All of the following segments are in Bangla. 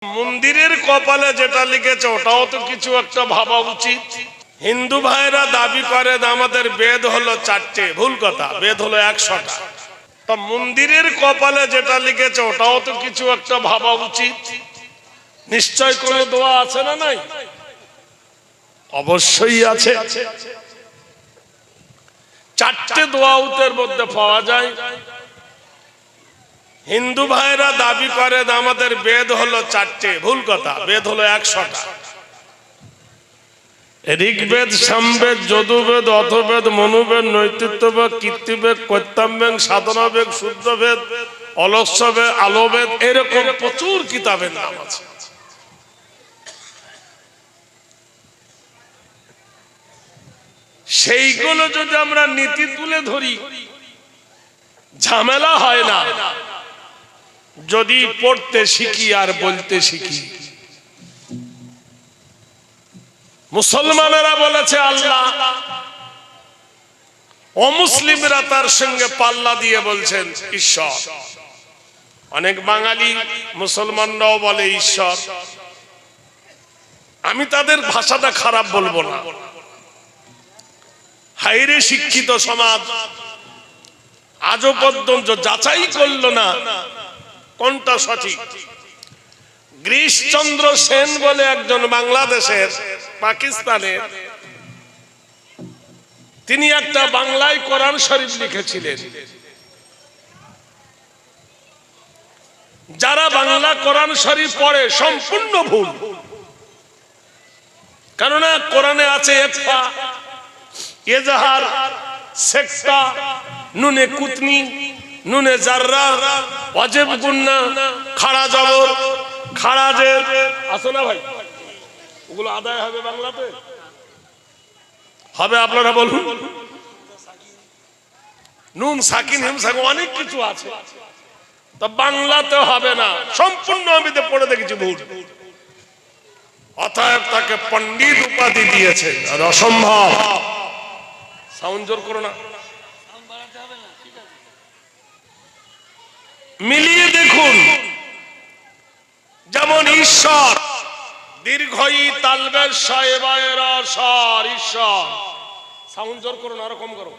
মন্দিরের কপালে যেটা লিখেছে ওটাও তো কিছু একটা ভাবা উচিত। হিন্দু ভাইরা দাবি করে আমাদের বেদ হলো 4টে, ভুল কথা, বেদ হলো 100টা। তা মন্দিরের কপালে যেটা লিখেছে ওটাও তো কিছু একটা ভাবা উচিত। নিশ্চয় কোনো দোয়া আছে না? নাই, অবশ্যই আছে। 4টে দোয়াউতের মধ্যে পাওয়া যায়। হিন্দু ভাইরা দাবি করে আমাদের বেদ হলো 4টে, ভুল কথা, বেদ হলো 100টা। ঋগ্বেদ, সামবেদ, যজুর্বেদ, অথর্ববেদ, মনুবেদ, নৈতৃত্ববেদ, কীর্তিবেদ, কৈত্তম্বেদ, সাধনাবেদ, শুদ্ধবেদ, অলস্যবেদ, আলোবেদ, এরকম প্রচুর কিতাবের নাম আছে। সেইগুলো যদি আমরা নীতি তুলে ধরি ঝামেলা হয় না, যদি পড়তে শিখি আর বলতে শিখি। মুসলমানেরা বলেছে আল্লাহ, অমুসলিমরা তার সঙ্গে পাল্লা দিয়ে বলছেন ঈশ্বর। অনেক বাঙালি মুসলমানরাও বলে ঈশ্বর। আমি তাদের ভাষাটা খারাপ বলবো না। হাইরে শিক্ষিত সমাজ আজও পর্যন্ত যাচাই করল না কোনটা সঠিক। গিরিশচন্দ্র সেন বলে একজন বাংলাদেশের, পাকিস্তানের, তিনি একটা বাংলায় কোরআন শরীফ লিখেছিলেন। যারা বাংলা কোরআন শরীফ পড়ে সম্পূর্ণ ভুল। কেননা কোরআনে আছে ইফা, ইজহার, সেকতা, নুনে কুতনি, নুনে জাররা, ওয়াজিব গুন্না, খাড়া জবর, খাড়া জের আছে না ভাই? ওগুলো আদায় হবে বাংলাতে? হবে? আপনারা বলুন। নুন সাকিন, হিম সাকিন, অনেক কিছু আছে, তা বাংলাতে হবে না। সম্পূর্ণ আমি তো পড়ে দেখেছি ভুল। অতএব তাকে পণ্ডিত উপাধি দিয়েছে, আর অসম্ভব। সাউন্ড জোর করো না। মিলিয়ে দেখুন, যেমন ঈশ্বর দীর্ঘই তালবের সাহেবের স্বর, ঈশ্বর। সাউন্ড জোর করো না, আরো কম করো।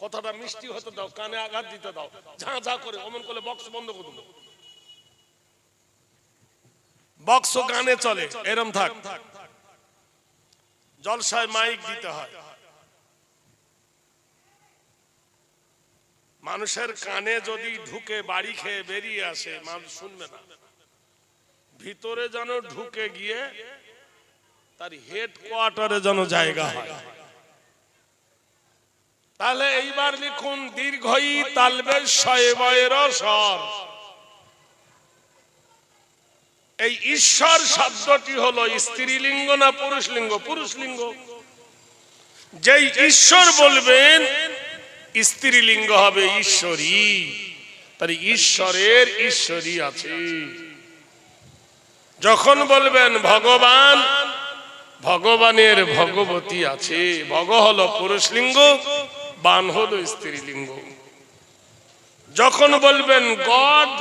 কথাটা মিষ্টি হতে দাও, কানে আঘাত দিতে দাও। ঝাঁ ঝাঁ করে অমন করলে বক্স বন্ধ করুন। বক্স গানে চলে, এরম থাক। জলসায় মাইক দিতে হয়। মানুষের কানে যদি ঢুকে বাড়ি খেয়ে বেরিয়ে আসে, মানুষ শুনবে না। ভিতরে যেন ঢুকে গিয়ে তার হেডকোয়ার্টারে যেন জায়গা হয়। তাহলে এইবার লিখুন, দীর্ঘই তালবের সাহেবের স্বর। এই ঈশ্বর শব্দটি হলো স্ত্রীলিঙ্গ না পুরুষলিঙ্গ? পুরুষলিঙ্গ। যেই ঈশ্বর বলবেন স্ত্রীলিঙ্গ হবে ঈশ্বরী। তার ঈশ্বরের ঈশ্বরী আছে। যখন বলবেন ভগবান, ভগবানের ভগবতী আছে। ভগ হলো পুরুষলিঙ্গ, বান হলো স্ত্রীলিঙ্গ। যখন বলবেন গড,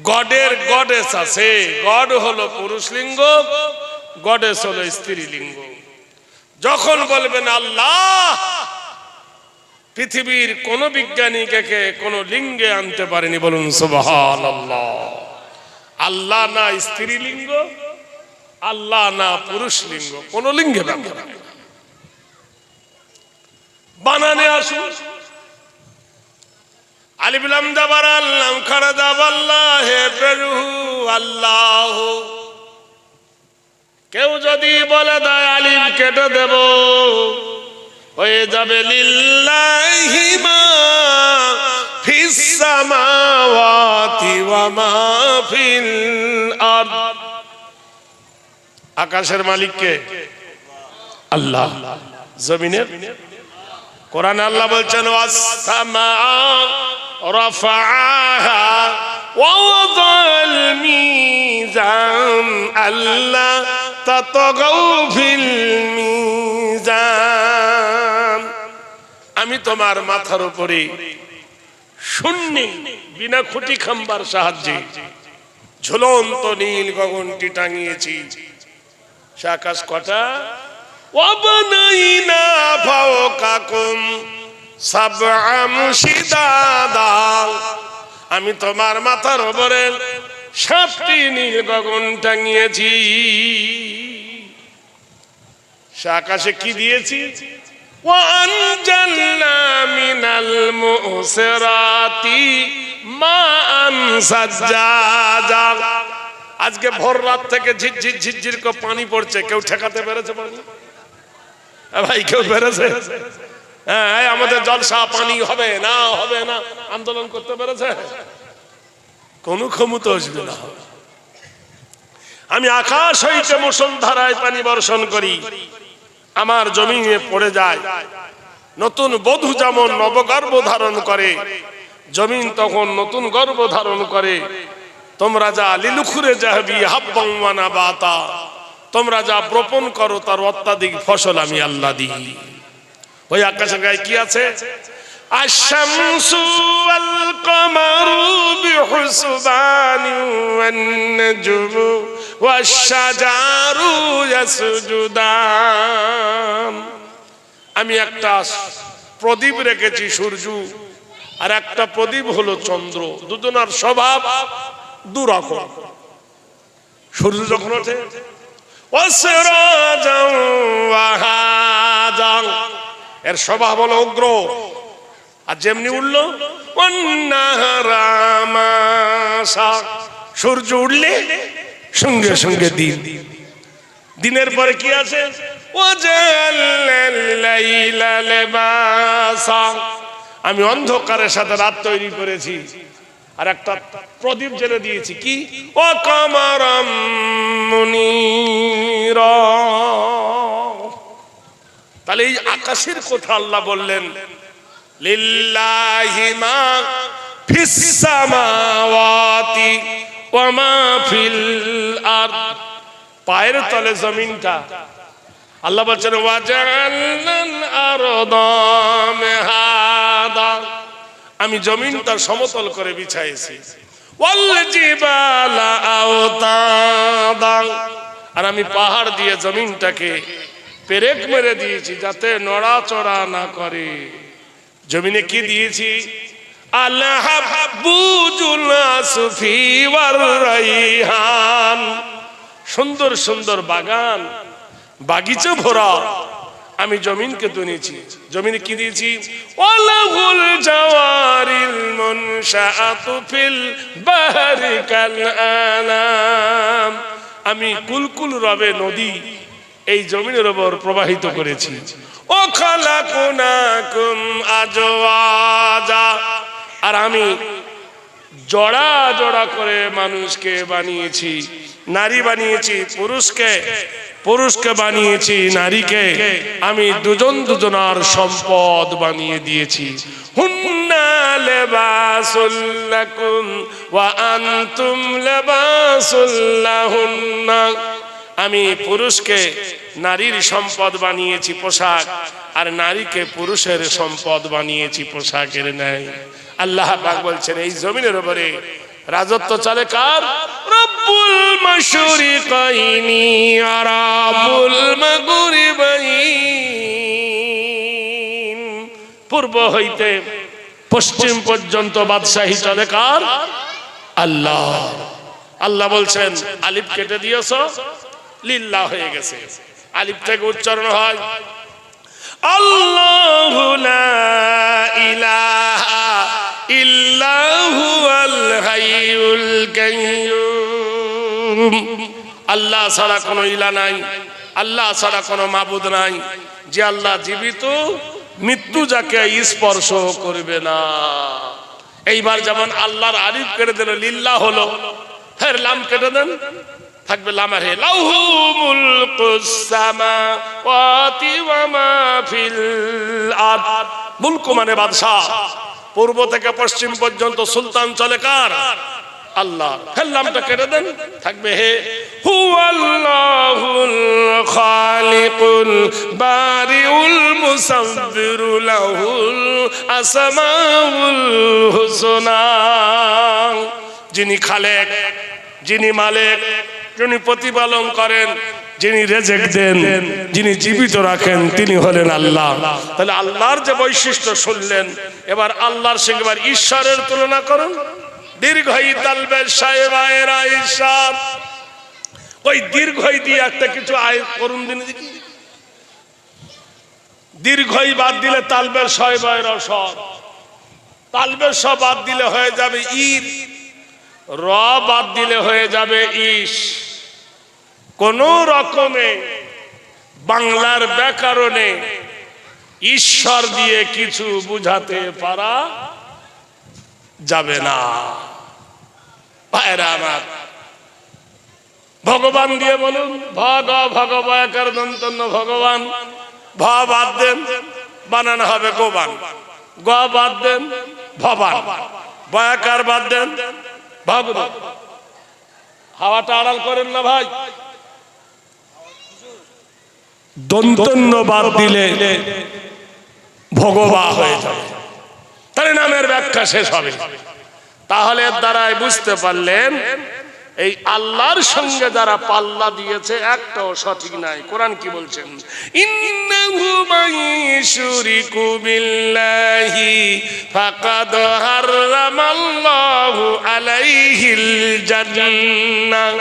গডের গডেস আছে। গড হলো পুরুষলিঙ্গ, গডেস হলো স্ত্রীলিঙ্গ। যখন বলবেন আল্লাহ, পৃথিবীর কোন বিজ্ঞানীকে কোন লিঙ্গে আনতে পারেনি। বলুন সুবহানাল্লাহ। আল্লাহ না স্ত্রীলিঙ্গ, আল্লাহ না পুরুষলিঙ্গ, কোন লিঙ্গে বানানে আসুন। আলিফ লাম জাবার আল্লাহ খাড়া দাব আল্লাহ পেরুহু আল্লাহ। কেউ যদি বলে দেয় আলিফ কেটে দেব, হয়ে যাবে লিল্লাহি মা ফিস সামাওয়াতি ওয়া মা ফিল আরদ। আকাশের মালিক কে? আল্লাহ। জমিনের? কোরআনে আল্লাহ বলছেন ওয়াস সামা রাফাআহা ওয়া ওয়াদাল মিজান আল্লাহ তাতগাউ ফিল মিজান। আমি তোমার মাথার উপরে শূন্য বিনা খুঁটি খাম্বার সাহায্যে ঝুলন্ত নীল গগনটি টাঙিয়েছি। সে আকাশ কটা? ওয়াবনাইনা ফাওকাকুম সাবআম শিদাদা, আমি তোমার মাথার উপরে 7টি নীল গগন টাঙিয়েছি। সে আকাশে কি দিয়েছি? ওয়ানজালনা মিনাল মুসরাতি মাআন সাজ্জাজা, আজকে ভোর রাত থেকে ঝিরঝির ঝিরঝির করে পানি পড়ছে, কেউ ঠেকাতে পেরেছে পানি? ভাই কেউ পেরেছে? হ্যাঁ, আমাদের জলসা পানি হবে না হবে না আন্দোলন করতে পেরেছে? কোন ক্ষমতা আসবে না। আমি আকাশ হইতে মুষলধারায় পানি বর্ষণ করি, আমার জমিনে পড়ে যায়। নতুন বধূ যেমন নবগর্ভ ধারণ করে, জমিন তখন নতুন গর্ভ ধারণ করে। তোমরা যা লিলুখুরে যাহবি হাব্বান ওয়া নাবাতা, তোমরা যা বপন করো তার অত্যাধিক ফসল আমি আল্লাহ দিই। ওই আকাশের গায়ে কি আছে? আশ-শামসু ওয়াল কমারু বিহুসবানি ওয়ান নাজমু ওয়াশ-শাজারু ইয়াসজুদান। আমি একটা প্রদীপ রেখেছি সূর্য, আর একটা প্রদীপ হলো চন্দ্র। দুজনের স্বভাব দুরকম। সূর্য যখন ওঠে ওয়াসরাজাও ওয়াহাজাও, এর স্বভাব হলো উগ্র, আর যেমনি উঠলো ওয়ান্নাহারা মাসা, সূর্য উঠলে সঙ্গে সঙ্গে দিন। দিনের পরে কি আছে? ওয়াজাল্লাল লাইলা লিবাসা, আমি অন্ধকারের সাথে রাত তৈরি করেছি, আর একটা প্রদীপ জ্বেলে দিয়েছি। কি? ওয়া কামারাম মুনীরা। তাহলে এই আকাশের কথা আল্লাহ বললেন, লিল্লাহি মা ফিস সামাওয়াতি ওয়া মা ফিল আরদ, পায়ের তলে জমিনটা। আল্লাহ বলছেন ওয়াজাল্লাল আরদা মিহাদা, আমি জমিনটা সমতল করে বিছাইছি। ওয়াল জিবালা আওতাদা, আর আমি পাহাড় দিয়ে জমিনটাকে পেরেক মেরে দিয়েছি যাতে নড়াচড়া না করে। জমিনে কি দিয়েছি? আল হাব্বু জুলাসফি ওয়ার রাইহান, সুন্দর সুন্দর বাগান বাগিচা ভরা আমি জমিনকে তুলেছি। জমিনে কি দিয়েছি? ওয়ালাহুল জাওয়ারিল মুনশাআতু ফিল বাহরি কাল আলাম, আমি কুলকুল রবে নদী এই জমিনের উপর প্রবাহিত করেছি। ও খালাকুনাকুম আজওয়াজা, আর আমি জোড়া জোড়া করে মানুষকে বানিয়েছি, নারী বানিয়েছি পুরুষকে, পুরুষকে বানিয়েছি নারীকে। আমি দুজন দুজনার সম্পদ বানিয়ে দিয়েছি। হুন্না লিবাসুল লাকুম ওয়া আনতুম লিবাসুল লাহুন্না, আমি পুরুষকে নারীর সম্পদ বানিয়েছি পোশাক, আর নারীকে পুরুষের সম্পদ বানিয়েছি পোশাকের ন্যায়। আল্লাহ পাক বলছেন এই জমিনের উপরে রাজত্ব চলে কার? রব্বুল মাশরিকাইনি ওয়া রাব্বুল মাগরিবাইন, পূর্ব হইতে পশ্চিম পর্যন্ত বাদশাহী চলে কার? আল্লাহ। আল্লাহ বলছেন আলিফ কেটে দিয়েছো, লিল্লাহ হয়ে গেছে। আলিফ থেকে উচ্চারণ হয় আল্লাহু লা ইলাহা ইল্লা হুয়াল হাইয়ুল কাইয়্যুম, আল্লাহ ছাড়া কোনো ইলাহ নাই, আল্লাহ ছাড়া কোনো মাবুদ নাই, যে আল্লাহ জীবিত, মৃত্যু যাকে স্পর্শ করবে না। এইবার যেমন আল্লাহর আলিফ কেটে দিল, লিল্লাহ হলো, ফের লাম কেটে দেন, থাকবে লামার হে। লাহু মুলকুস সামাওয়াতি ওয়া মা ফিল আরদ, মুলক মানে বাদশা, পূর্ব থেকে পশ্চিম পর্যন্ত সুলতান চলে কার? আল্লাহ। ফের লামটা কেটে দেন, থাকবে হে। হুয়াল্লাহুল খালিকুল বারিউল মুসাব্বিরু লাহুল আসমাউল হুসনা, যিনি খালেক, যিনি মালিক, যিনি প্রতিপালন করেন, যিনি রেজেক দেন, যিনি জীবিত রাখেন, তিনি হলেন আল্লাহ। তাহলে আল্লাহর যে বৈশিষ্ট্য শুনলেন, এবার আল্লাহর সঙ্গে এবার ঈশ্বরের তুলনা করুন। দীর্ঘই তালবে সাহেবায়ের ঈশ্বর, ওই দীর্ঘই দিয়ে একটা কিছু আয় করুন দিন দেখি। দীর্ঘই বাদ দিলে তালবের সাহেবায়ের সব, তালবের সব বাদ দিলে হয়ে যাবে ইর, র বাদ দিলে হয়ে যাবে ইস। কোন রকমে বাংলার ব্যাকরণে ঈশ্বর দিয়ে কিছু বুঝাতে পারা যাবে না। ভাইরা আমার, ভগবান দিয়ে বলুন, ভগবায়কার দন্তন্য ভগবান, ভ বাদ দেন, বানানো হবে গোবান। গ বাদ দেন, ভবান। বয়াকার বাদ দেন, ভগবান। হাওয়াটা আড়াল করেন না ভাই। দন্তন্য বাদ দিলে ভগবা হয়ে যাবে, তাহলে নামের ব্যাখ্যা শেষ হবে। তাহলে দ্বারাই বুঝতে পারলেন এই আল্লাহর সঙ্গে যারা পাল্লা দিয়েছে একটাও সঠিক নাই। কোরআন কি বলছেন? ইন্নাহু মাইশুরিকু বিল্লাহি ফাকাদ হারামাল্লাহু আলাইহিল জান্নাহ,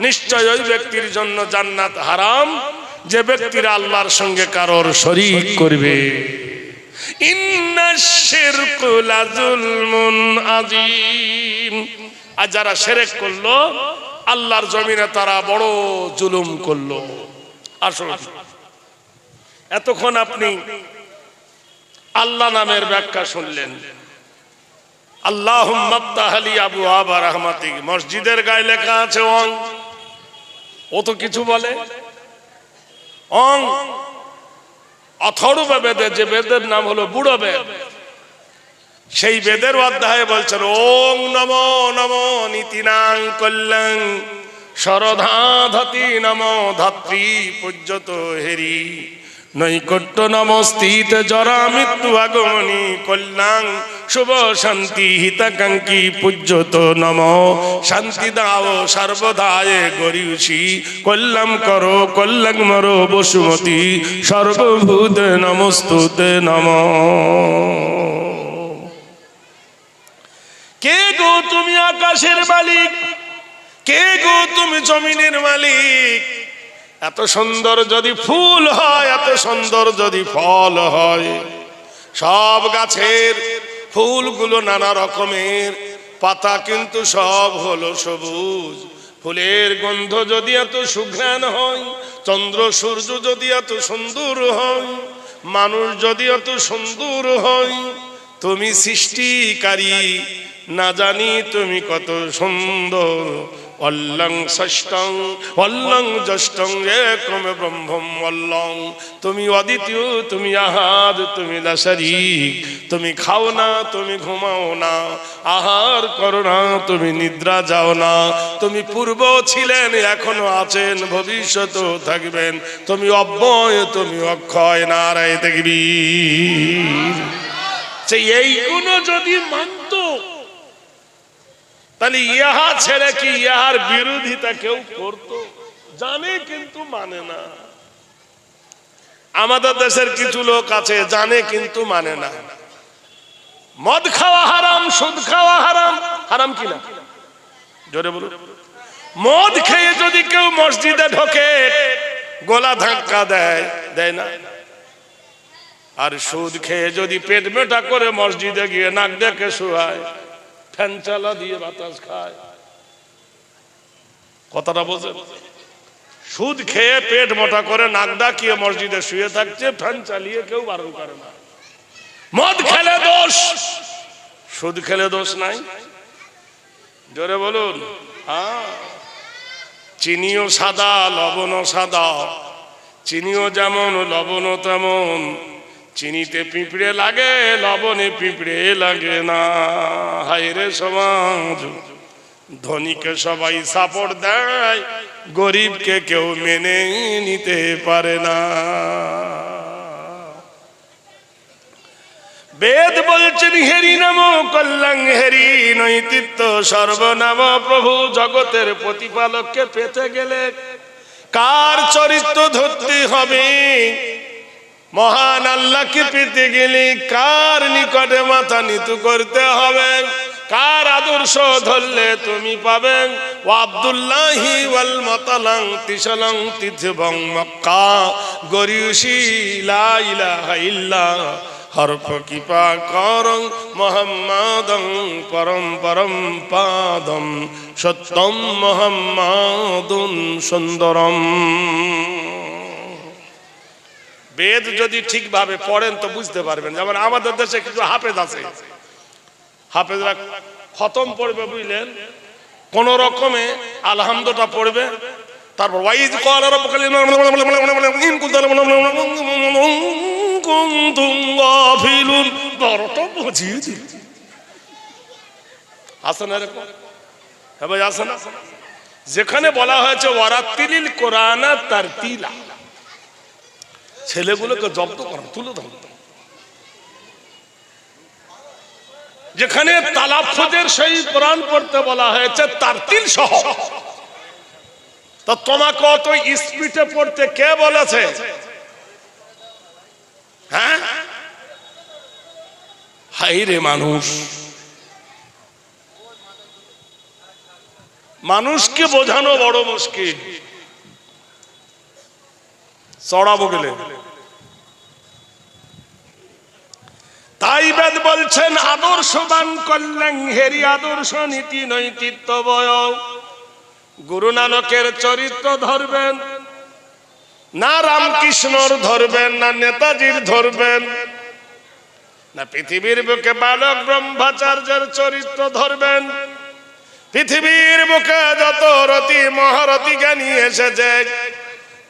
নিশ্চয় ওই ব্যক্তির জন্য জান্নাত হারাম যে ব্যক্তিরা আল্লাহর সঙ্গে কারোর শরীক করবে। ইন্নাশ শিরকু লাযুলমুন আযীম, আর যারা শিরক করলো আল্লাহর জমিনে তারা বড় জুলুম করলো। আসুন, এতক্ষণ আপনি আল্লাহ নামের ব্যাখ্যা শুনলেন। আল্লাহুম্মা ফতাহলি আবওয়াবা রাহমাতিক, মসজিদের গায়ে লেখা আছে অং, ও তো কিছু বলে অং। অথর্ব বেদে, যে বেদের নাম হলো বুড়ো বেদ, সেই বেদের অধ্যায়ে বলছেন ওং নমো নমো নীতিনাং কল্যাং শরধাধতি নমো ধাত্রী পূজ্যত হেরি নৈকট্য নমস্তিত জরা মৃত্যু আগমনী কল্যাং শুভ শান্তি হিতাকাঙ্ক্ষী পূজ্যত নম শান্তি দাও সর্বদায়ে গরিউষি কল্যাণ করো কল্যাণ মরো বসুমতী সর্বভূত নমস্তুতে নম। কে গো তুমি আকাশের মালিক, কে গো তুমি জমিনের মালিক? এত সুন্দর যদি ফুল হয়, এত সুন্দর যদি ফল হয়, সব গাছের ফুলগুলো নানা রকমের, পাতা কিন্তু সব হলো সবুজ। ফুলের গন্ধ যদি এত সুঘ্রাণ হয়, চন্দ্র সূর্য যদি এত সুন্দর হয়, মানুষ যদি এত সুন্দর হয়, তুমি সৃষ্টিকারী না জানি তুমি কত সুন্দর। অল্লং ষষ্ঠং অল্লং জ্যেষ্ঠং একম ব্রহ্মম অল্লং, তুমি অদ্বিতীয়, তুমি আহাদ, তুমি লাশারিক, তুমি খাও না, তুমি ঘুমাও না, আহার করো না, তুমি নিদ্রা যাও না, তুমি পূর্ব ছিলেন, এখনো আছেন, ভবিষ্যতেও থাকবেন, তুমি অব্যয়, তুমি অক্ষয়। নারায়ে তাকবীর। এই গুণ যদি মানত, তাহলে ইহা ছেড়ে কি ইহার বিরোধিতা কেউ করত? জানে কিন্তু মানে না। আমাদের দেশের কিছু লোক আছে জানে কিন্তু মানে না। মদ খাওয়া হারাম, সুদ খাওয়া হারাম, হারাম কিনা জোরে বলুন। মদ খেয়ে যদি কেউ মসজিদে ঢোকে, গলা ধাক্কা দেয়, দেয় না? আর সুদ খেয়ে যদি পেট মেটা করে মসজিদে গিয়ে নাক ডেকে শুয়ায়, ফ্যান চালা দিয়ে বাতাস খায়, কথাটা বোঝে? সুদ খেয়ে পেট মোটা করে নাক ডাকিয়ে মসজিদে শুয়ে থাকছে, ফ্যান চালিয়ে কেউ বারণ করে না। মদ খেলে দোষ, সুদ খেলে দোষ নাই? জোরে বলুন। হ্যাঁ, চিনিও সাদা, লবণও সাদা, চিনিও যেমন লবণও তেমন। চিনিতে পিঁপড়ে লাগে, লবণে পিঁপড়ে লাগে না। হায়রে সমাজ, ধনীকে সবাই সাপোর্ট দেয়, গরিবকে কেউ মেনে নিতে পারে না। বেদ বলছেন হেরি নাম কল্যাণ হেরি নৈতিত্ব সর্বনাম প্রভু জগতের প্রতিপালককে পেতে গেলে কার চরিত্র ধরতে হবে? মহান আল্লাহকে পেতে গেলে কার নিকটে মাথা নিতু করতে হবে? কার আদর্শ ধরলে তুমি পাবে? ও আব্দুল্লাহি ওয়াল মাতালাং তিসলাং তিথবং মক্কা গরিউশি লা ইলাহা ইল্লা হরফ কিপা করং মুহাম্মাদং পরম পরম পাদম সত্যম মুহাম্মাদুন সুন্দরম। বেদ যদি ঠিকভাবে পড়েন তো বুঝতে পারবেন। যেমন আমাদের দেশে কিছু হাফেজ আছে, হাফেজরা খতম পড়বে বুঝলেন, কোন রকমে আলহামদুটা পড়বে, তারপর ওয়াইজ ক্বালা রাব্বুকা ইন কুনতুম গাফিলুন বড়টা বুঝিয়ে দিল। আসেন এরকম হ্যাঁ ভাই আসেন। যেখানে বলা হয়েছে ওয়ারাতিলিল কোরআনা তারতিলা, ছেলেগুলোকে জব্দ করেন, তুলে ধরুন। যেখানে তালাফুজের সেই কোরআন পড়তে বলা হয়েছে তারতিল সহ, তা তোমাকে অত স্পিডে পড়তে কে বলেছে? হ্যাঁ হাই রে মানুষ, মানুষকে বোঝানো বড় মুশকিল। চড়াবো গেলে তাই বেদ বলছেন আদর্শবান কল্যাণ হেরি আদর্শ নীতি নৈতিত্ব বয়। গুরু নানকের চরিত্র ধরবেন না, রামকৃষ্ণর ধরবেন না, নেতাজির ধরবেন না, পৃথিবীর বুকে বালক ব্রহ্মচার্যের চরিত্র ধরবেন। পৃথিবীর বুকে যত রতি মহারথী জ্ঞানী এসেছে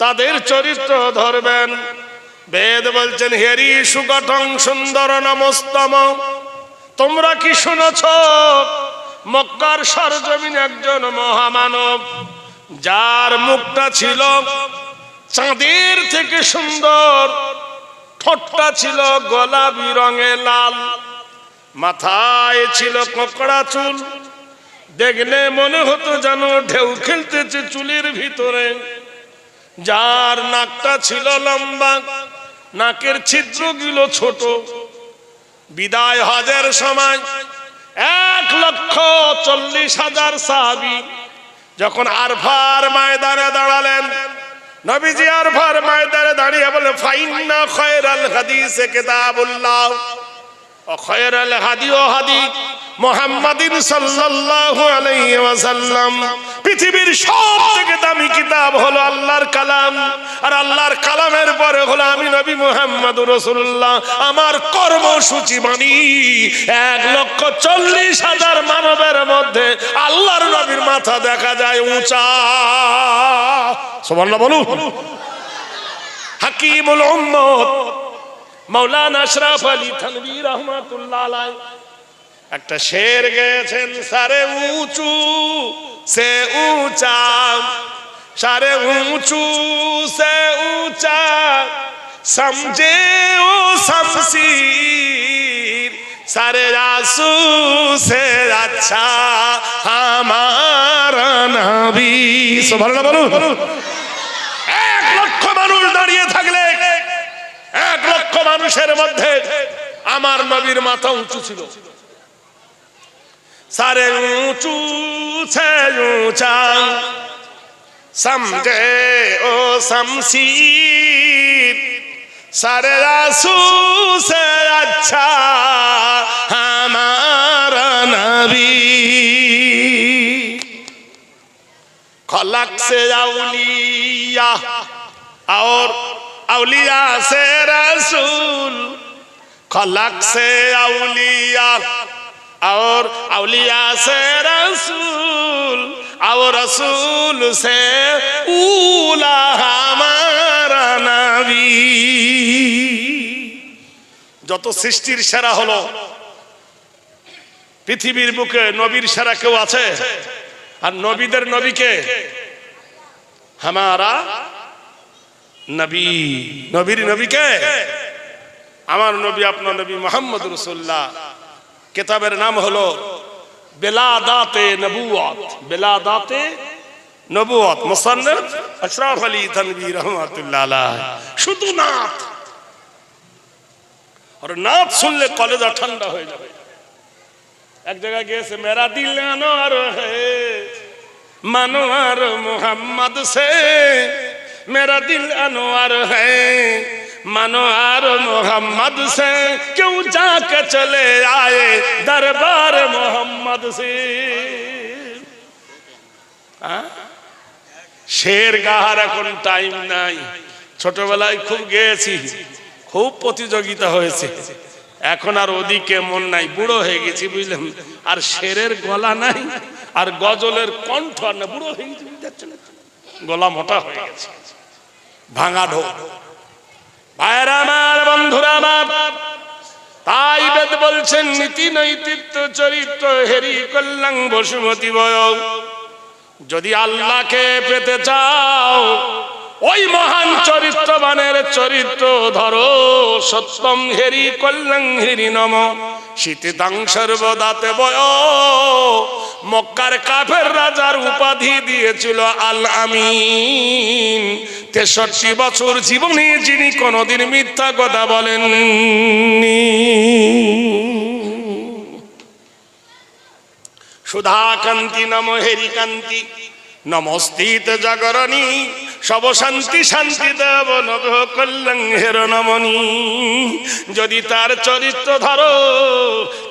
তাদের চরিত্র ধরবেন। বেদ বলছেন হেরি সুগঠং সুন্দর নমস্তম। তোমরা কি শুনেছ? মক্কার সরজমিন একজন মহামানব, যার মুখটা ছিল চাঁদের থেকে সুন্দর, ঠোঁটটা ছিল গোলাপি রঙে লাল, মাথায় ছিল কোকড়া চুল, দেখলে মনে হতো যেন ঢেউ খেলতেছে চুলের ভিতরে। যার নাকটা ছিল লম্বা, নাকের ছিদ্রগুলো ছোট। বিদায় হজের সময় 1,40,000 সাহাবী যখন আরফার ময়দানে দাঁড়ালেন, নবীজি আরফার ময়দানে দাঁড়িয়ে বলে ফাইন্না খায়রাল হাদিসে কিতাবুল্লাহ ওয়া খায়রাল হাদিও হাদি মুহাম্মাদিন সাল্লাল্লাহু আলাইহি ওয়াসাল্লাম। পৃথিবীর সবথেকে দামি কিতাব হলো আল্লাহর কালাম, আর আল্লাহর কালামের পরে হলো আমি নবী মুহাম্মদুর রাসূলুল্লাহ। আমার কর্মসূচি মানি 1,40,000 মানবের মধ্যে আল্লাহর নবীর মাথা দেখা যায় উঁচা। সুবহানাল্লাহ বলুন। হাকিমুল উম্মত মাওলানা আশরাফ আলী থানভী রাহমাতুল্লাহ আলাইহি একটা শের গেয়েছেন, সারে উঁচু সে উঁচা, সারে উঁচু সে উঁচা সমঝে ও শমশীর, সারে আসু সে আচ্ছা আমার নবী। সুবহানাল্লাহ বলুন। 1,00,000 মানুষ দাঁড়িয়ে থাকলে 1,00,000 মানুষের মধ্যে আমার নবীর মাথা উঁচু ছিল। सारे ऊंचू से ऊंचा समझे ओ शमशीर, सारे आंसू से अच्छा हमारा नबी। खलक से औलिया और औलिया से रसूल, खलक से औलिया और औलिया से रसूल, और रसूल से उला हमारा नबी। যত সৃষ্টির সেরা হলো, পৃথিবীর বুকে নবীর সেরা কেউ আছে? আর নবীদের নবীকে হামারা নবী, নবীর নবীকে আমার নবী আপনার নবী মুহাম্মদ রাসূলুল্লাহ, কিতাবের নাম হলো বেলাদাতে নবুয়ত। বেলাদাতে নবুয়ত, মুসান্নিফ আশরাফ আলী থানভী রাহমাতুল্লাহ আলাইহি। শুধু নাত, আর নাত শুনলে কলেজা ঠান্ডা হয়ে যাবে। এক জায়গায় গিয়েছে, মেরা দিল আনোয়ার হে মানোয়ার মোহাম্মদ সে, মেরা দিল আনোয়ার হে মানোয়ার মোহাম্মদ সে, क्यों जाके चले आए दरबार मोहम्मद से। শের গাহার এখন টাইম নাই। ছোটবেলায় খুব গেয়েছি, খুব প্রতিযোগিতা হয়েছে, এখন আর ওদিকে মন নাই, বুড়ো হয়ে গেছি বুঝলেন। আর শেরের গলা নাই, আর গজলের কণ্ঠ আর না, বুড়ো হয়ে গেছে, গলা মোটা হয়ে গেছে, ভাঙা ঢোক। ভাইরা আমার, বন্ধুরা আমার, তাই বেদ বলছেন নীতি নৈতিত্ব চরিত্র হেরি কল্যাণ বসুমতী বয়। যদি আল্লাহকে পেতে চাও, ওই মহান চরিত্রবানের চরিত্র ধরো। সত্যম হেরি কল্যাণ হেরি নম শীতিতাং সর্বদাতে বয়। মক্কার কাফের রাজার উপাধি দিয়েছিল আল আমিন। 63 বছর জীবনে যিনি কোনদিন মিথ্যা কথা বলেননি। সুধাকান্তি নম হেরিকান্তি নমস্তিত জাগরণী, সব শান্তি শান্তি দেব নব কল্যাণ হের নমনি। যদি তার চরিত্র ধরো,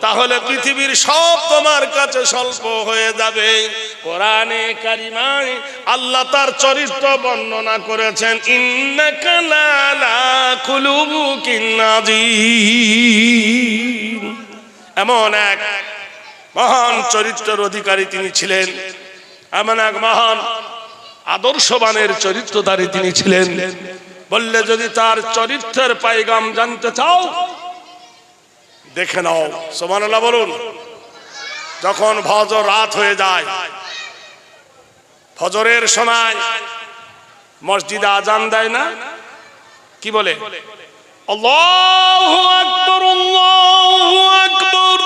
তাহলে পৃথিবীর সব তোমার কাছে স্বল্প হয়ে যাবে। কোরআনে কারিমায় আল্লাহ তার চরিত্র বর্ণনা করেছেন, ইন্নাকা লালা খুলুকিন আযীম। এমন এক মহান চরিত্রের অধিকারী তিনি ছিলেন, এমন এক মহান আদর্শবানের চরিত্রধারী তিনি ছিলেন। বললে যদি তার চরিত্রের পাইগাম জানতে চাও, দেখে নাও। সুবহানাল্লাহ বলুন। যখন ফজর রাত হয়ে যায়, ফজরের সময় মসজিদে আজান দেয় না, কি বলে? আল্লাহু আকবার, আল্লাহু আকবার,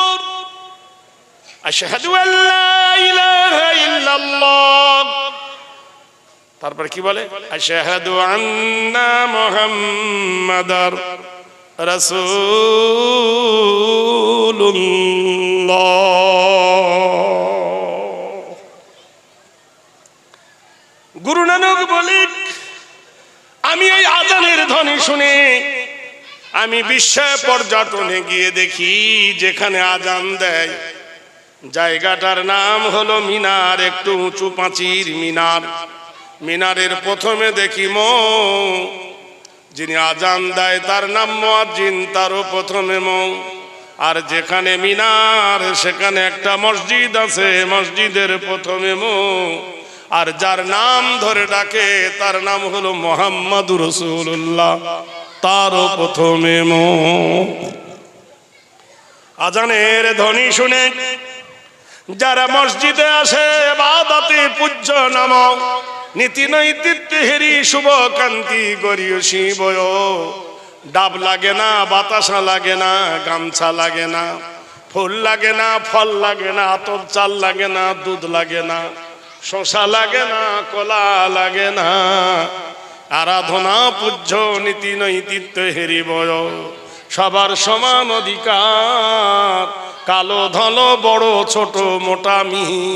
আশহাদু আল্লা ইলাহা ইল্লাল্লাহ। তারপরে কি বলে? আশহাদু আন্না মুহাম্মাদার রাসূলুল্লাহ। গুরু নানক বলে, আমি এই আজানের ধ্বনি শুনে আমি বিশ্বে পর্যটনে গিয়ে দেখি, যেখানে আজান দেয় জায়গাটার নাম হলো মিনার, একটু উঁচু পাঁচির মিনার। মিনারের প্রথমে দেখি যিনি আজান দেয় তার নাম মুয়াজ্জিন, তারও প্রথমে আর যেখানে মিনার সেখানে একটা মসজিদ আছে, মসজিদের প্রথমে আর যার নাম ধরে ডাকে তার নাম হলো মুহাম্মাদুর রাসূলুল্লাহ, তারও প্রথমে আজানের ধ্বনি শুনে যারা মসজিদে আসে ইবাদতে পূজ্য নাম নীতি নৈতিত্য হেরি শুভ কান্তি গরিয়সী বয়। ডাব লাগে না, বাতাসা লাগে না, গামছা লাগে না, ফুল লাগে না, ফল লাগে না, আতর চাল লাগে না, দুধ লাগে না, শশা লাগে না, কলা লাগে না। আরাধনা পূজ্য নীতি নৈতিত্য হেরি বয়। সবার সমান অধিকার, কালো ধন বড় ছোট মোটা মিহি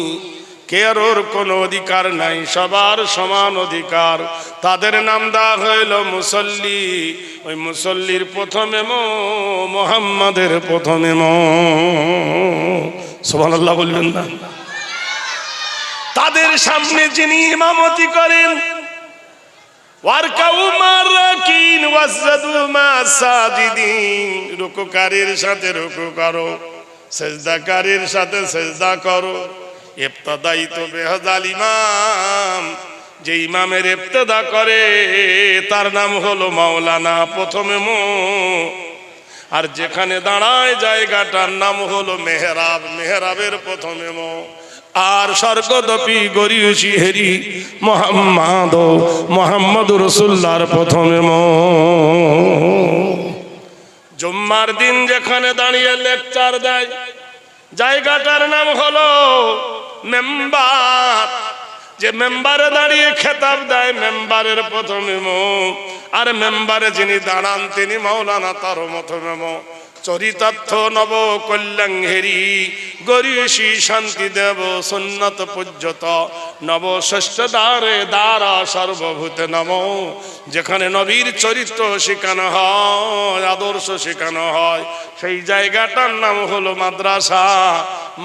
কেরোর কোনো অধিকার নাই, সবার সমান অধিকার। তাদের নাম দেওয়া হইল মুসল্লি। ওই মুসল্লির প্রথমে মুহাম্মাদের প্রথমে সুবহানাল্লাহ বলবেন না? তাদের সামনে যিনি ইমামতি করেন, ওয়ারকাউ মারাকিন ওয়াসজুদু মাসাজিদিন, রুকুকারীর সাথে রুকু করো, সেজদাকারীর সাথে সেজদা করো। ইবতিদাই তো বেহজাল ইমাম, যে ইমামের ইবতিদা করে তার নাম হলো মাওলানা, প্রথমে আর যেখানে দাঁড়ায় জায়গাটার নাম হলো মেহরাব, মেহরাবের প্রথমে আর স্বর্গদপি গরিয়সী হেরি মোহাম্মদুর রাসূলুল্লাহর প্রথমে জুম্মার দিন যেখানে দাঁড়িয়ে লেকচার দেয় জায়গাটার নাম হলো মেম্বার। যে মেম্বারে দাঁড়িয়ে খেতাব দেয় মেম্বারের প্রথম ইমাম, আর মেম্বারে যিনি দাঁড়ান তিনি মাওলানা তার প্রথম ইমাম। চরিতার্থ নব কল্যাণ হেরি গরিষী শান্তি দেব সুন্নত পূজ্যত নব ষষ্ঠ দ্বারে দ্বারা সর্বভূতে নম। যেখানে নবীর চরিত্র শেখানো হয়, আদর্শ শেখানো হয়, সেই জায়গাটার নাম হলো মাদ্রাসা।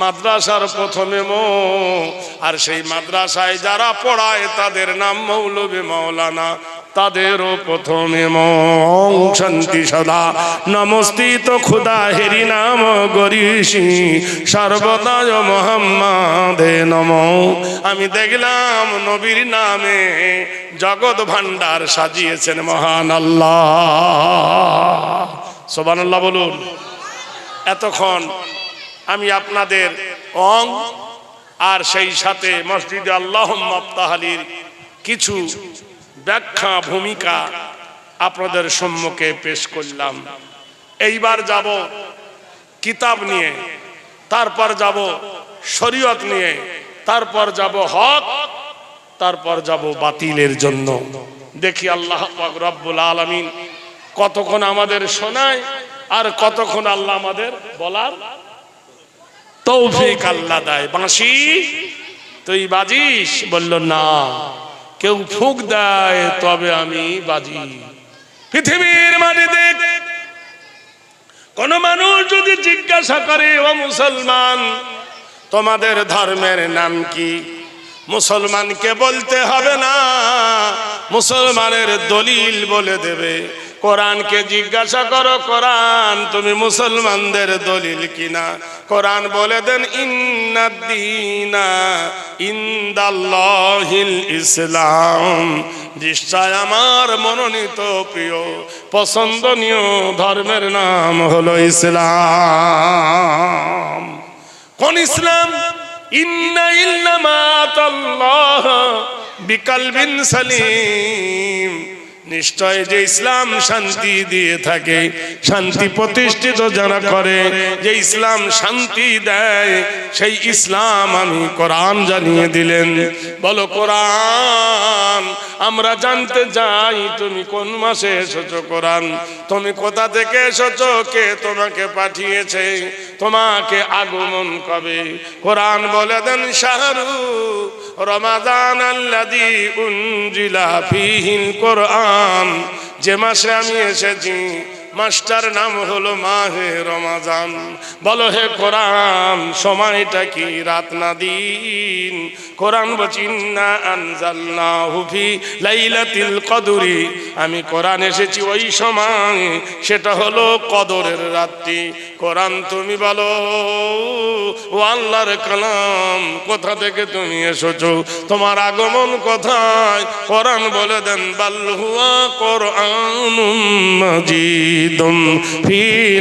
মাদ্রাসার প্রথম ইমাম, আর সেই মাদ্রাসায় যারা পড়ায় তাদের নাম মৌলভী মাওলানা, তাদেরও প্রথম ইমাম। শান্তি সদা নমস্তিত খুদা হেরি নাম গরিষী সর্বদায় মোহাম্মদে নমঃ। আমি দেখলাম নবীর নামে জগৎ ভান্ডার সাজিয়েছেন মহান আল্লাহ। সুবহানাল্লাহ বলুন। এতক্ষণ আমি আপনাদের অং আর সেই সাথে মসজিদে আল্লাহুম্মা আফতাহালির কিছু ব্যাখ্যা ভূমিকা আপনাদের সম্মুখে পেশ করলাম। এইবার যাব কিতাব নিয়ে, তারপর যাব শরীয়ত নিয়ে, তারপর যাব হক, তারপর যাব বাতিলের জন্য। দেখি আল্লাহ পাক রব্বুল আলামিন কতক্ষণ আমাদের শোনায় আর কতক্ষণ আল্লাহ আমাদের বলার তৌফিক আল্লাহ দেয়। বাঁশি তুই বাজিস? বলল না, কেউ ফুঁক দেয় তবে আমি বাজি। পৃথিবীর মাটিতে কোন মানুষ যদি জিজ্ঞাসা করে ও মুসলমান তোমাদের ধর্মের নাম কি, মুসলমানকে বলতে হবে না, মুসলমানের দলিল বলে দেবে। কোরআনকে জিজ্ঞাসা করো, কোরআন তুমি মুসলমানদের দলিল কিনা? কোরআন বলে দেন ইন্নাদ্দীনা ইনদাল্লাহিল ইসলাম, নিশ্চয় আমার মনোনীত প্রিয় পছন্দনীয় ধর্মের নাম হলো ইসলাম। কোন ইসলাম? ইন্না ইল্লামা আতাল্লাহ বিকালবিন সালিম, নিশ্চয় যে ইসলাম শান্তি দিয়ে থাকে, শান্তি প্রতিষ্ঠিত যারা করে, যে ইসলাম শান্তি দেয়, সেই ইসলাম আমি কোরআন জানিয়ে দিলেন। বলো কোরআন, আমরা জানতে চাই তুমি কোন মাসে এসেছো। কোরআন, তুমি কোথা থেকে এসেছো, কে তোমাকে পাঠিয়েছে, তোমাকে আগমন কবে? কোরআন বলে দেন শাহরু রমাদান আল্লাযী উনজিলা ফীহিল কোরআন, যে মাসে আমি এসেছি মাসটার নাম হলো মাহে রমাজান। বলো হে কোরআন, সময়টা কি রাত না দিন? কোরআন বলছে ইন্না আনজালনাহু ফি লাইলাতিল কদরি, আমি কোরআন এসেছি ওই সময়, সেটা হলো কদরের রাত্রি। কোরআন তুমি বলো ও আল্লাহর কালাম, কোথা থেকে তুমি এসেছো, তোমার আগমন কোথায়? কোরআন বলে দেন বাল হুয়া কোরআনুম মাজিদুম ফি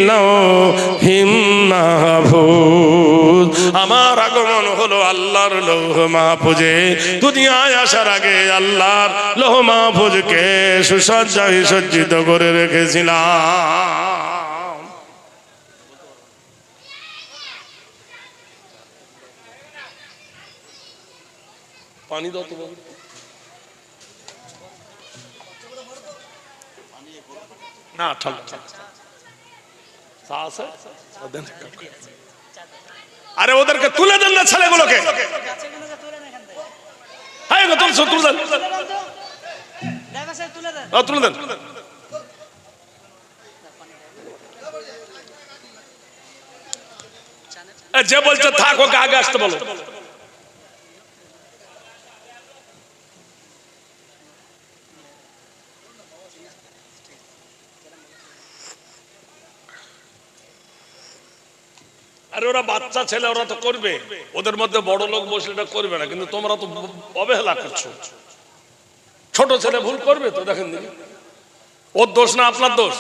লাওহিম মাহফুজ, আমার আগমন হলো আল্লাহর লৌহ মাহফুজে। দুনিয়ায় আসার আগে আল্লাহর লৌহ মাহফুজকে সুসজ্জায় সজ্জিত করে রেখেছিলাম। পানি দাও তো বাবু। না ঠান্ডা আছে, আরে ওদেরকে তুলে দেন না ছেলেগুলোকে। তুলে দেন। যে বলছে থাক, ওকে আগে আসতে বলো। আরে ওরা বাচ্চা ছেলে, ওরা তো করবে, ওদের মধ্যে বড় লোক বসলে এটা করবে না, কিন্তু তোমরা তো অবহেলা করছো। ছোট ছেলে ভুল করবে তো, দেখেন দিন, ওর দোষ না আপনার দোষ।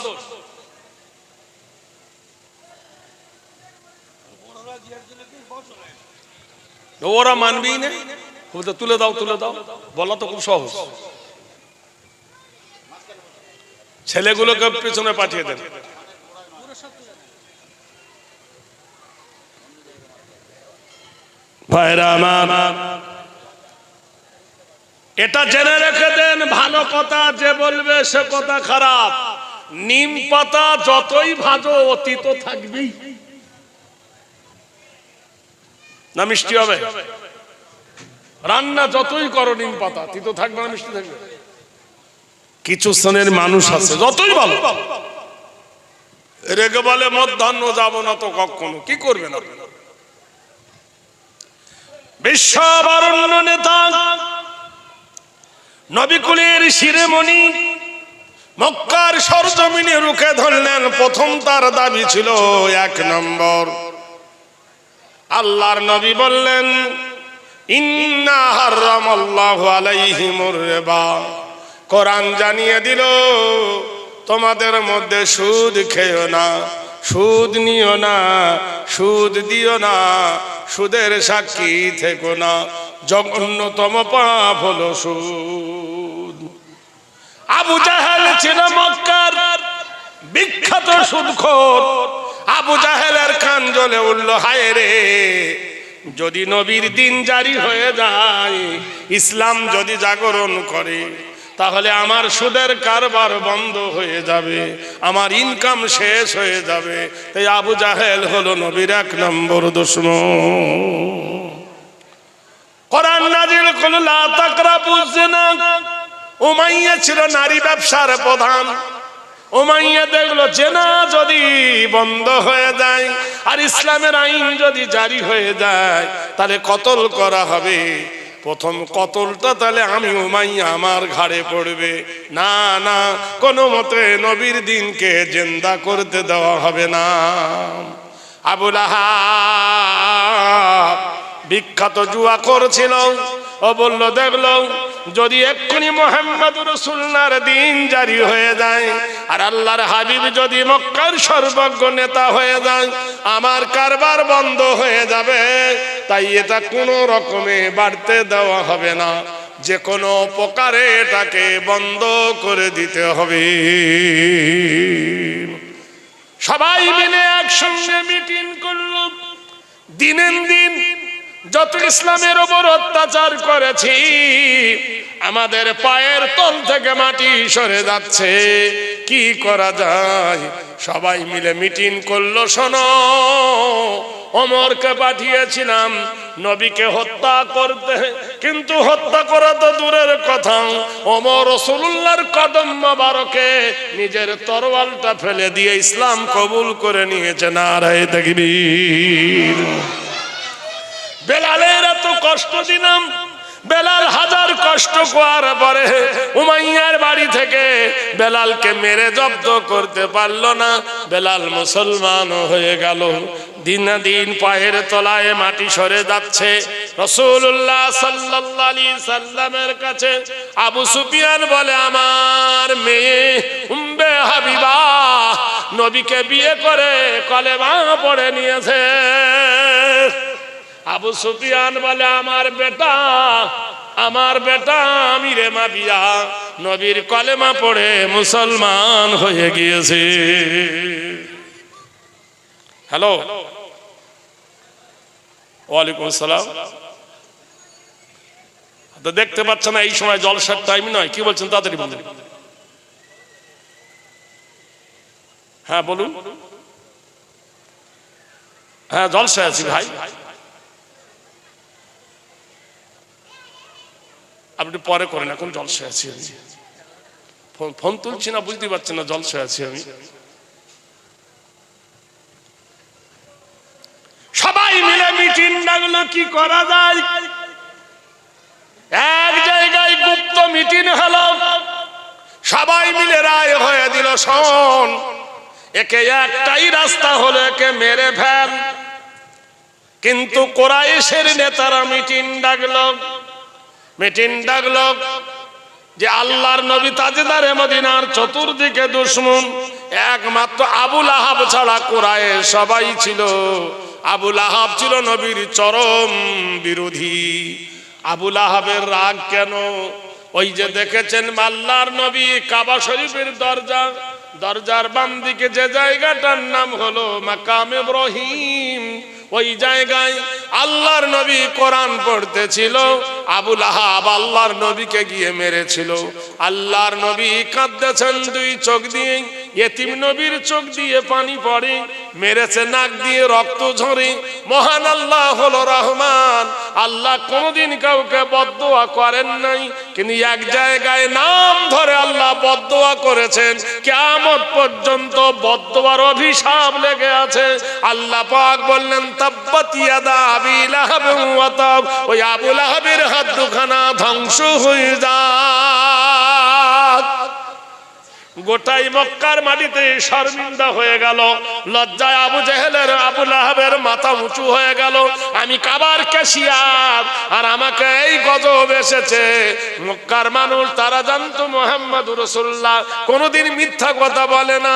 ওরা মানবেই না, তুলে দাও তুলে দাও, বলা তো খুব সহজ। ছেলেগুলোকে পেছনে পাঠিয়ে দেন। ভাইরা আমার, এটা জেনে রেখে দেন, ভালো কথা যে বলবে সে কথা খারাপ। নিম পাতা যতই ভাজো অতীত থাকবেই না মিষ্টি হবে? রান্না যতই করো নিম পাতা তিতো থাকবে না মিষ্টি থাকবে? কিছু শ্রেণীর মানুষ আছে যতই ভালো রেগে বলে মধ্যাহ্ন যাবো না তো কখনো, কি করবে না? বিশ্ববরণ্য নেতা নবিকুলের শিরোমণি মক্কার সরজমিনে রুখে ধরলেন। প্রথম তার দাবি ছিল 1 নম্বর, আল্লাহর নবী বললেন ইন্না হারামাল্লাহু আলাইহিমুর রিবা। কোরআন জানিয়ে দিল তোমাদের মধ্যে সুদ খেও না, সুদ নিও না, সুদ দিও না, সুদের সাক্ষী থেকো না, জঘন্যতম পাপ হলো সুদ। আবু জাহেল ছিল মক্কার বিখ্যাত সুদখোর। আবু জাহেলের কান জ্বলে উঠল, হায় রে, যদি নবীর দিন জারি হয়ে যায়, ইসলাম যদি জাগরণ করে, তাহলে আমার সুদের কারবার বন্ধ হয়ে যাবে, আমার ইনকাম শেষ হয়ে যাবে। তাই আবু জাহেল হলো নবীর 1 নম্বর দুশমন। কোরআন নাজিল করল লা তাকরাবুজ জিনা। উমাইয়া ছিল নারী ব্যবসার প্রধান। উমাইয়া দেখলো জিনা যদি বন্ধ হয়ে যায় আর ইসলামের আইন যদি জারি হয়ে যায়, তাহলে কতল করা হবে। প্রথম কতলটা তাহলে আমি উমাইয়া আমার ঘাড়ে পড়বে। না না, কোনো মতে নবীর দিনকে জিন্দা করতে দেওয়া হবে না। আবু লাহাব বিখ্যাত জুয়া করছিল। ও বলল, দেখলো যদি এক্ষুনি মুহাম্মদুর রাসূলুল্লাহর দিন জারি হয়ে যায় আর আল্লাহর হাবিব যদি মক্কার সর্বজ্ঞ নেতা হয়ে যায়, আমার কারবার বন্ধ হয়ে যাবে। তাই এটা কোনো রকমে বাড়তে দেওয়া হবে না, যে কোনো প্রকারে এটাকে বন্ধ করে দিতে হবে। সবাই মিলে একসঙ্গে মিটিং করল। দিনের দিন যত ইসলামের ওপর অত্যাচার করেছি, আমাদের পায়ের তল থেকে মাটি সরে যাচ্ছে, কি করা যায়? সবাই মিলে মিটিং করলো। শোনো, ওমরকে পাঠিয়েছিলাম নবীকে হত্যা করতে, কিন্তু হত্যা করা তো দূরের কথা, ওমর রাসূলুল্লাহর কদম মোবারকে নিজের তরোয়ালটা ফেলে দিয়ে ইসলাম কবুল করে নিয়েছে। নারায়ে তাকবীর। বেলালের এত কষ্ট দিলাম, বেলাল হাজার কষ্ট করার পরে উমাইয়ার বাড়ি থেকে বেলালকে মেরে জব্দ করতে পারলো না। বেলাল মুসলমান হয়ে গেল। দিন দিন পায়ের তলায় মাটি সরে যাচ্ছে। রাসূলুল্লাহ সাল্লাল্লাহু আলাইহি সাল্লামের কাছে আবু সুফিয়ান বলে, আমার মেয়ে উম্মে হাবিবা নবীকে বিয়ে করে কলেমা পড়ে নিয়েছে। আবু সুফিয়ান বলে, আমার বেটা আমিরে মাবিয়া নবীর কলেমা পড়ে মুসলমান হয়ে গিয়েছে। হ্যালো, ওয়ালাইকুম আসসালাম। তো দেখতে পাচ্ছেন না এই সময় জলসার টাইম নয়, কি বলছেন তাড়াতাড়ি বলুন। হ্যাঁ বলুন। হ্যাঁ জলসায় আছি ভাই। আপনি পরে করেন, এখন জলসায় আছি আমি। ফোন তুলছি না, বুঝতে পারছেন না, জলসায় আছি আমি। সবাই মিলে মিটিং ডাকলো, কি করা যায়। এক জায়গায় গুপ্ত মিটিং হলো। সবাই মিলে রায় হয়ে দিল, শোন, একে একটাই রাস্তা হলো, একে মেরে ফেল। কিন্তু কুরাইশের নেতারা মিটিং ডাকলো যে আল্লাহর নবী তাজদারে মদিনার চতুর্দিকে দুশমন, একমাত্র আবু লাহাব ছাড়া কুরাইশ সবাই ছিল। আবু লাহাব ছিল নবীর চরম বিরোধী। আবু লাহাবের রাগ কেন? ওই যে দেখেছেন আল্লাহর নবী কাবা শরীফের দরজার বাম দিকে যে জায়গাটার নাম হলো মাকাম ইব্রাহিম, ওই জায়গায় আল্লাহর নবী কোরআন পড়তেছিল, আবু লাহাব আল্লাহর নবীকে গিয়ে মেরেছিল। আল্লাহর নবী কাঁদতেছেন, দুই চোখ দিয়ে ইয়েতিম নবীর চোখ দিয়ে পানি পড়ে, মেরেছে নাক দিয়ে রক্ত ঝরে। মহান আল্লাহ হলো রহমান, আল্লাহ কোনদিন কাউকে বদদোয়া করেন নাই, কিন্তু এক জায়গায় নাম ধরে আল্লাহ বদদোয়া করেছেন। কিয়ামত পর্যন্ত বদদোয়ার অভিশাপ লেগে আছে। আল্লাহ পাক বললেন তাব্বাত ইয়াদা আবি লাহাব ওয়া তাব, ওই আবু লাহাবের হাত দুখানা ধ্বংস হয়ে যাক। গোটাই মক্কার মাটিতে শর্মিন্দা হয়ে গেল, লজ্জায় আবু জেহেলের আবু লাহাবের মাথা উঁচু হয়ে গেল। আমি কাবার ক্যাশিয়ার আর আমাকে এই গজব এসেছে। মক্কার মানুষ তারা জানতো মুহাম্মদুর রাসূলুল্লাহ কোনদিন মিথ্যা কথা বলে না।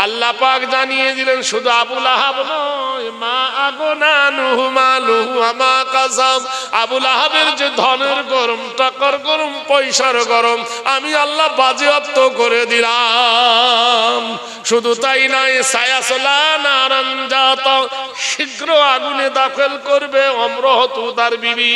আল্লাহ পাক জানিয়ে দিলেন শুধু আবু লাহাব নয়, মা আগনা নুহু মালুহু আমা কাসাব, আবু লাহাবের যে ধনের গরম, টাকার গরম, পয়সার গরম, আমি আল্লাহ বাজেয়াপ্ত করে দিলাম। শুধু তাই নয়, সায়াসলা নারান জাত, শীঘ্র আগুনে দাখল করবে অমরহতু তার বিবি,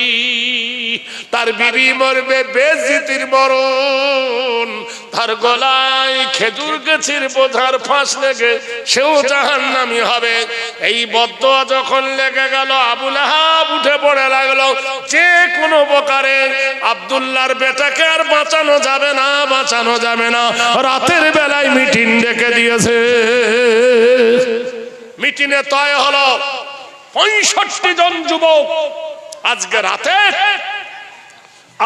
তার বিবি মরবে বেইজ্জতির মরণ, তার গলায় খেজুর গাছের বোঝার ফাঁস লেগে সেও জাহান্নামী হবে। এই বদদোয়া যখন লেগে গেল, আবু লাহাব উঠে পড়ে লাগলো। যে কোনো প্রকারে আব্দুল্লাহর বেটাকে আর বাঁচানো যাবে না, বাঁচানো যাবে না। রাতের বেলায় মিটিং ডেকে দিয়েছে। মিটিংয়ে তয় হলো 65 জন যুবক আজকে রাতে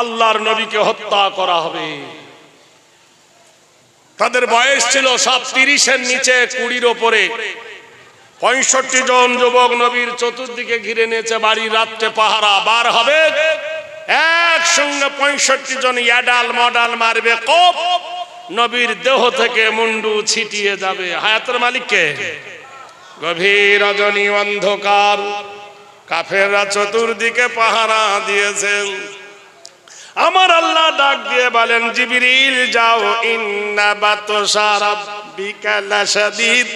আল্লাহর নবীকে হত্যা করা হবে। তাদের বয়স ছিল সব 30-এর নিচে, 20-র উপরে। 65 জন যুবক নবীর চতুর্দিকে ঘিরে নিয়েছে। বাড়ি রাত্রে পাহারা, বার হবে একসঙ্গে 65 জন ইয়াডাল মডাল মারবে কোপ, নবীর দেহ থেকে মুন্ডু ছিটিয়ে যাবে। হায়াতের মালিককে। গভীর রজনী অন্ধকার, কাফেররা চতুর্দিকে পাহারা দিয়েছেন। আমার আল্লাহ ডাক দিয়ে বলেন, জিবরিল যাও, ইন্না বাতশা রাব্বিকা লাশাদীদ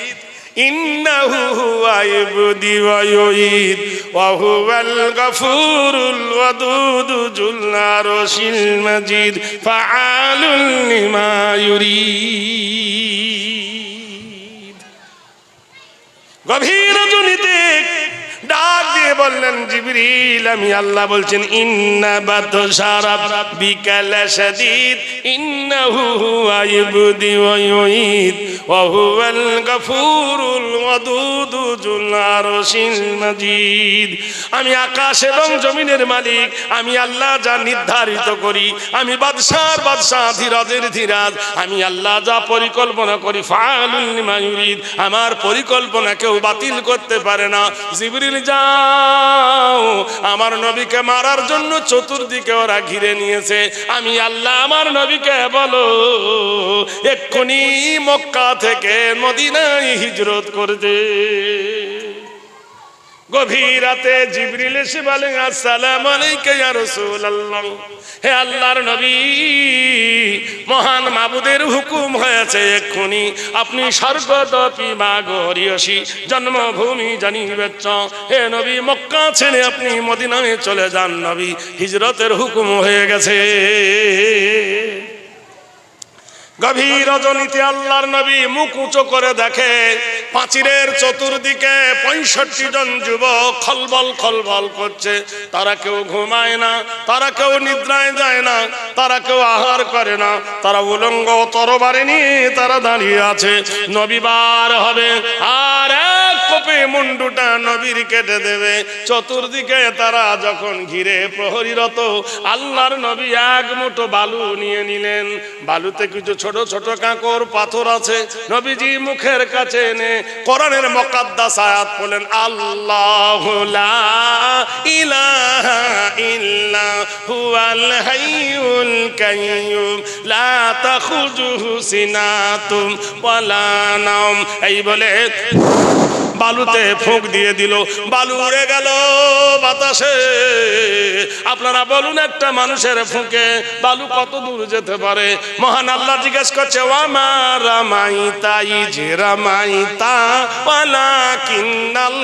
ইন্নাহু হুয়া ইবদি ওয়া ইউঈদ ওয়া হুয়াল গফুরুল ওয়াদুদ যুল আরশিল মাজিদ ফাআলুল লিমা ইউরিদ। গভীর রজনীতে ডাক দিয়ে বললেন, জিবরিল আমি আল্লাহ বলছেন, ইন্না বাতশা রাব্বিকা লাশাদীদ ইন্নাহু হুয়া ইবদি ওয়া ইউঈদ ওয়া হুয়াল গফুরুল ওয়াদুদ যুল আরশিল মাজিদ। আমি আকাশ এবং জমিনের মালিক, আমি আল্লাহ যা নির্ধারিত করি, আমি বাদশার বাদশা, ধীরাজের ধীরাজ, আমি আল্লাহ যা পরিকল্পনা করি, ফাআলুল লিমা ইউরিদ, আমার পরিকল্পনা কেউ বাতিল করতে পারে না। জিবরিল যাও, আমার নবীকে মারার জন্য চতুর্দিকে ওরা ঘিরে নিয়েছে। আমি আল্লাহ আমার নবীকে বলো এক্ষুনি মক্কা থেকে মদিনায় হিজরত করতে। গভীর রাতে জিবরিল এসে বলেন, আসসালামু আলাইকা ইয়া রাসূলুল্লাহ, হে আল্লাহর নবী, মহান মাবুদের হুকুম হয়েছে এক্ষুনি আপনি স্বর্গদপি মাগরিয়সী জন্মভূমি জানিবেচ্ছ। হে নবী, মক্কা ছেড়ে আপনি মদিনায় চলে যান। নবী, হিজরতের হুকুম হয়ে গেছে। গভীর রজনীতে আল্লাহর নবী মুখ উঁচু করে দেখে, পাঁচিরের চতুর্দিকে 65 জন যুবক খলবল খলবল করছে। তারা কেউ ঘুমায় না, তারা কেউ নিদ্রায় যায় না, তারা কেউ আহার করে না, তারা উলঙ্গ তরবারি নিয়ে তারা দাঁড়িয়ে আছে। নবী বার হবে আর এক কোপে মুন্ডুটা নবীর কেটে দেবে। চতুর্দিকে তারা যখন ঘিরে প্রহরীরত, আল্লাহর নবী এক মুঠো বালু নিয়ে নিলেন। বালুতে কিছু ছোট ছোট কাঁকর পাথর আছে। নবীজি মুখের কাছে এনে কোরআনের মুকাদ্দাস আয়াত বলেন, আল্লাহু লা ইলাহা ইল্লা হুয়াল হাইয়ুল কাইয়্যুম লা তাখুযুহু সিনাতুম ওয়ালা নাওম। এই বলে বালুতে ফুঁক দিয়ে দিল, বালু উড়ে গেল বাতাসে। আপনারা বলুন, একটা মানুষের ফুঁকে বালু কত দূর যেতে পারে? মহান আল্লাহ জিজ্ঞেস করছে, ওয়ামা রামাইতা ইজ রামাইতা ওয়ালাকিন্নাল্লাহ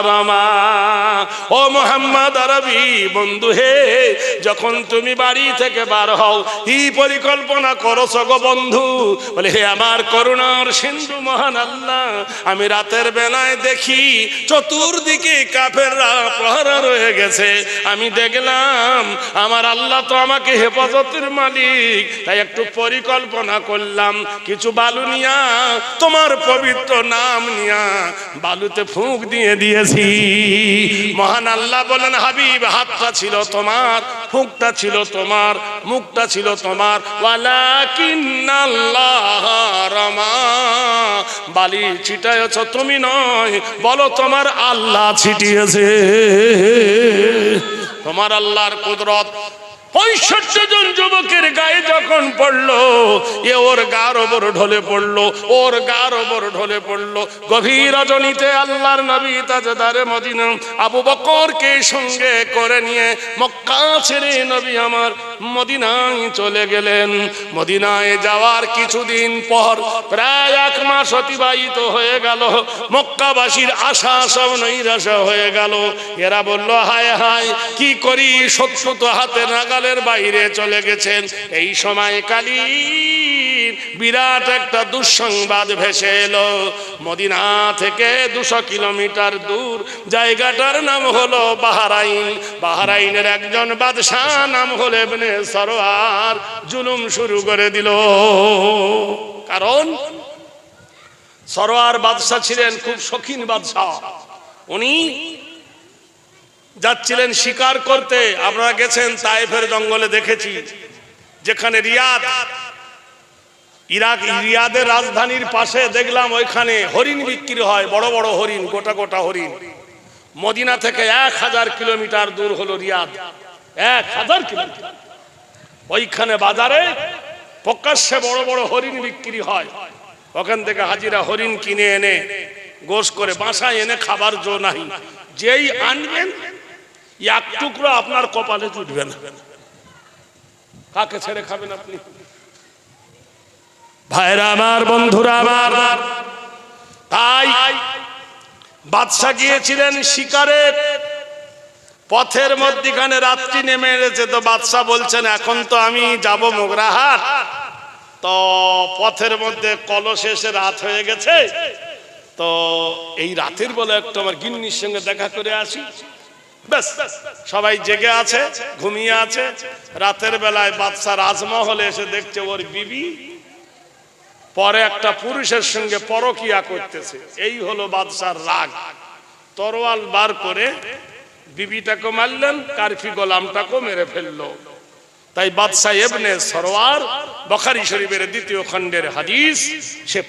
রামা। ও মুহাম্মদ আরবি বন্ধু হে, যখন তুমি বাড়ি থেকে বার হও, কি পরিকল্পনা করছো গো বন্ধু? বলে, হে আমার করুণার সিন্ধু মহান আল্লাহ, আমি রাতের বেলায় দেখি চতুর্দিকে কাফেররা প্রহরা রয়ে গেছে। আমি দেখলাম আমার আল্লাহ তো আমাকে হেফাজতের মালিক, তাই একটু পরিকল্পনা করলাম, কিছু বালু নিয়া তোমার পবিত্র নাম নিয়া বালুতে ফুঁক দিয়ে দিয়েছি। মহান আল্লাহ বলেন, হাবিব, হাতটা ছিল তোমার, ফুঁকটা ছিল তোমার, মুখটা ছিল তোমার, ওয়ালাকিন্নাল্লাহ রামা। বালি ছিটাইছ তুমি নয়, বলো তোমার আল্লাহ ছিটিয়েছে। তোমার আল্লাহর কুদরত 65 জন যুবকের গায়ে যখন পড়লো, এ ওর গার ওপর ঢলে পড়লো, ওর গার ওপর ঢলে পড়লো। গভীর রজনীতে আল্লাহর নবী তাজদারে মদিনা আবু বকরকে সঙ্গে করে নিয়ে মক্কা ছেড়ে নবী আমার মদিনায় চলে গেলেন। মদিনায় যাওয়ার কিছুদিন পর প্রায় 1 মাস অতিবাহিত হয়ে গেল। মক্কাবাসীর আশা সব নৈরাশা হয়ে গেল। এরা বলল, হায় হায়, কি করি, শত্রু তো হাতে নাগালের বাইরে চলে গেছেন। এই সময় কালীর বিরাট একটা দুঃসংবাদ ভেসে এলো। মদিনা থেকে 200 কিলোমিটার দূর জায়গাটার নাম হলো বাহরাইন। বাহরাইনের একজন বাদশাহ নাম হলো ইবনে সরওয়ার জুলুম শুরু করে দিল। কারণ সরওয়ার বাদশাহ ছিলেন খুব শৌখিন বাদশাহ। উনি যাচ্ছিলেন শিকার করতে। আপনারা গেছেন তায়েফের জঙ্গলে, দেখেছি যেখানে রিয়াদ, ইরাক, রিয়াদের রাজধানীর পাশে দেখলাম ওইখানে হরিণ বিক্রি হয়, বড় বড় হরিণ, গোটা গোটা হরিণ। মদিনা থেকে 1000 কিলোমিটার দূর হলো রিয়াদ, 1000 কিলোমিটার। ওইখানে বাজারে প্রকাশ্যে বড় বড় হরিণ বিক্রি হয়। ওখান থেকে হাজিরা হরিণ কিনে এনে গোশ করে বাসায় এনে খাবার জো নাই, যেই আনবেন 1 টুকরো আপনার কপালে জুটবে না। কাকে ছেড়ে খাবেন আপনি? ভাইরা আমার, বন্ধুরা আমার, তাই বাদশা গিয়েছিলেন শিকারে। পথের মধ্যখানে রাত্রি নেমে এসেছে। তো বাদশা বলছেন, এখন তো আমি যাব মোগরাহাট, তো পথের মধ্যে কলসে এসে রাত হয়ে গেছে, তো এই রাতের বেলা একটু আমার গিন্নির সঙ্গে দেখা করে আসি। ব্যাস, সবাই জেগে আছে, ঘুমিয়ে আছে। রাতের বেলায় বাদশা রাজমহলে এসে দেখছে ওর বিবি পরে একটা পুরুষের সঙ্গে পরকিয়া করতেছে। এই হলো বাদশার রাগ। তরোয়াল বার করে বিবিটাকে মারলেন, কারফি গোলামটাকে মেরে ফেললো। তাই বাদশা ইবনে সরওয়ার, বুখারী শরীফের 2য় খণ্ডের হাদিস, সে